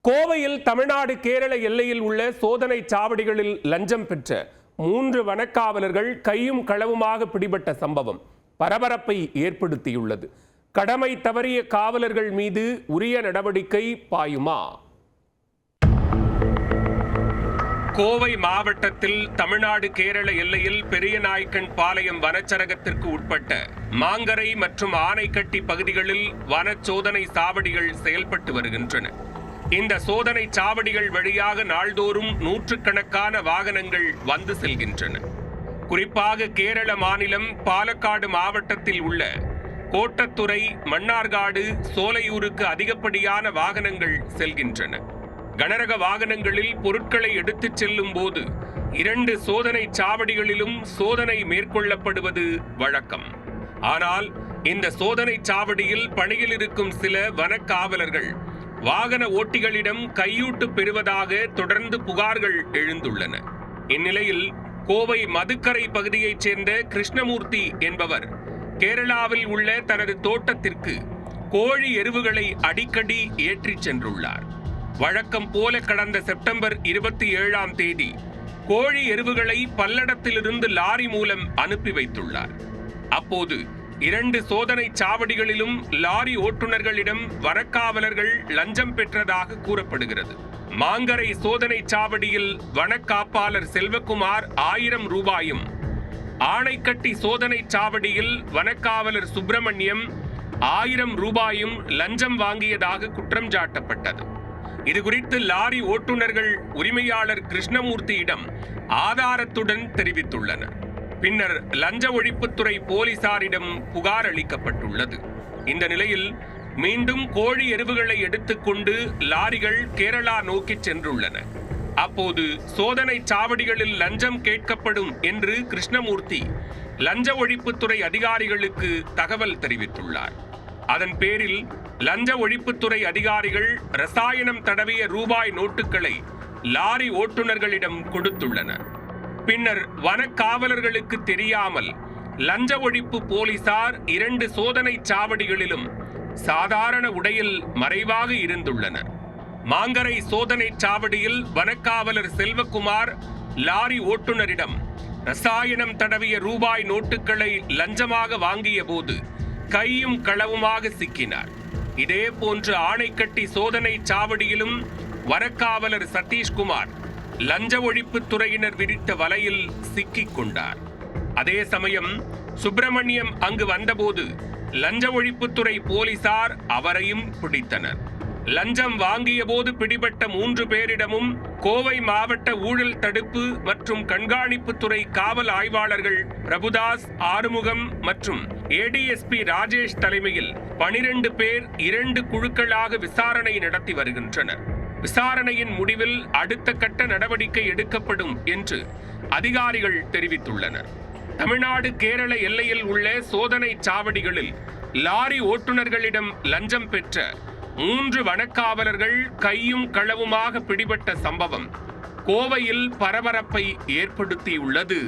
கோவையில் தமிழ்நாடு கேரள எல்லையில் உள்ள சோதனை சாவடிகளில் லஞ்சம் பெற்ற 3 வனக்காவலர்கள் கையும் களவுமாக பிடிபட்ட சம்பவம் பரபரப்பை ஏற்படுத்தியுள்ளது. கடமை தவறிய காவலர்கள் மீது உரிய நடவடிக்கை பாயுமா? கோவை மாவட்டத்தில் தமிழ்நாடு கேரள எல்லையில் பெரியநாயக்கன் பாளையம் வனச்சரகத்திற்கு உட்பட்ட மாங்கரை மற்றும் ஆனைக்கட்டி பகுதிகளில் வன சோதனை சாவடிகள் செயல்பட்டு வருகின்றன. இந்த சோதனை சாவடிகள் வழியாக நாள்தோறும் நூற்றுக்கணக்கான வாகனங்கள் வந்து செல்கின்றன. குறிப்பாக கேரள மாநிலம் பாலக்காடு மாவட்டத்தில் உள்ள கோட்டத்துறை, மன்னார்காடு, சோலையூருக்கு அதிகப்படியான வாகனங்கள் செல்கின்றன. கனரக வாகனங்களில் பொருட்களை எடுத்துச் செல்லும் போது 2 சோதனை சாவடிகளிலும் சோதனை மேற்கொள்ளப்படுவது வழக்கம். ஆனால் இந்த சோதனை சாவடியில் பணியில் இருக்கும் சில வனக்காவலர்கள் வாகன ஓட்டிகளிடம் கையூட்டு பெறுவதாக தொடர்ந்து புகார்கள் எழுந்துள்ளன. இந்நிலையில் கோவை மதுக்கரை பகுதியைச் சேர்ந்த கிருஷ்ணமூர்த்தி என்பவர் கேரளாவில் உள்ள தனது தோட்டத்திற்கு கோழி எருவுகளை அடிக்கடி ஏற்றிச் சென்றுள்ளார். வழக்கம் போல கடந்த செப்டம்பர் 27ஆம் தேதி கோழி எருவுகளை பல்லடத்திலிருந்து லாரி மூலம் அனுப்பி வைத்துள்ளார். அப்போது 2 சோதனை சாவடிகளிலும் லாரி ஓட்டுநர்களிடம் வனக்காவலர்கள் லஞ்சம் பெற்றதாக கூறப்படுகிறது. மாங்கரை சோதனை சாவடியில் வனக்காப்பாளர் செல்வகுமார் 1000 ரூபாயும், ஆனைக்கட்டி சோதனை சாவடியில் வனக்காவலர் சுப்பிரமணியம் 1000 ரூபாயும் லஞ்சம் வாங்கியதாக குற்றம் சாட்டப்பட்டது. இதுகுறித்து லாரி ஓட்டுநர்கள் உரிமையாளர் கிருஷ்ணமூர்த்தியிடம் ஆதாரத்துடன் தெரிவித்துள்ளனர். பின்னர் லஞ்ச ஒழிப்புத்துறை போலீசாரிடம் புகார் அளிக்கப்பட்டுள்ளது. இந்த நிலையில் மீண்டும் கோழி எருவுகளை எடுத்துக்கொண்டு லாரிகள் கேரளா நோக்கி சென்றுள்ளன. அப்போது சோதனை சாவடிகளில் லஞ்சம் கேட்கப்படும் என்று கிருஷ்ணமூர்த்தி லஞ்ச ஒழிப்புத்துறை அதிகாரிகளுக்கு தகவல் தெரிவித்துள்ளார். அதன் பேரில் லஞ்ச ஒழிப்புத்துறை அதிகாரிகள் ரசாயனம் தடவிய ரூபாய் நோட்டுகளை லாரி ஓட்டுநர்களிடம் கொடுத்துள்ளனர். பின்னர் வனக்காவலர்களுக்கு தெரியாமல் லஞ்ச ஒழிப்பு போலீசார் 2 சோதனை சாவடிகளிலும் சாதாரண உடையில் மறைவாக இருந்துள்ளனர். மாங்கரை சோதனை சாவடியில் வனக்காவலர் செல்வகுமார் லாரி ஓட்டுநரிடம் ரசாயனம் தடவிய ரூபாய் நோட்டுகளை லஞ்சமாக வாங்கிய போது கையும் களவுமாக சிக்கினார். இதே போன்று ஆனைக்கட்டி சோதனை சாவடியிலும் வனக்காவலர் சதீஷ்குமார் லஞ்ச ஒழிப்பு துறையினர் விரித்த வலையில் சிக்கிக் கொண்டார். அதே சமயம் சுப்பிரமணியம் அங்கு வந்தபோது லஞ்ச ஒழிப்புத்துறை போலீசார் அவரையும் பிடித்தனர். லஞ்சம் வாங்கிய போது பிடிபட்ட 3 பேரிடமும் கோவை மாவட்ட ஊழல் தடுப்பு மற்றும் கண்காணிப்புத்துறை காவல் ஆய்வாளர்கள் பிரபுதாஸ், ஆறுமுகம் மற்றும் ஏடிஎஸ்பி ராஜேஷ் தலைமையில் 12 பேர் 2 குழுக்களாக விசாரணை நடத்தி வருகின்றனர். விசாரணையின் முடிவில் அடுத்த கட்ட நடவடிக்கை எடுக்கப்படும் என்று அதிகாரிகள் தெரிவித்துள்ளனர். தமிழ்நாடு கேரள எல்லையில் உள்ள சோதனை சாவடிகளில் லாரி ஓட்டுநர்களிடம் லஞ்சம் பெற்ற 3 வனக்காவலர்கள் கையும் களவுமாக பிடிபட்ட சம்பவம் கோவையில் பரபரப்பை ஏற்படுத்தியுள்ளது.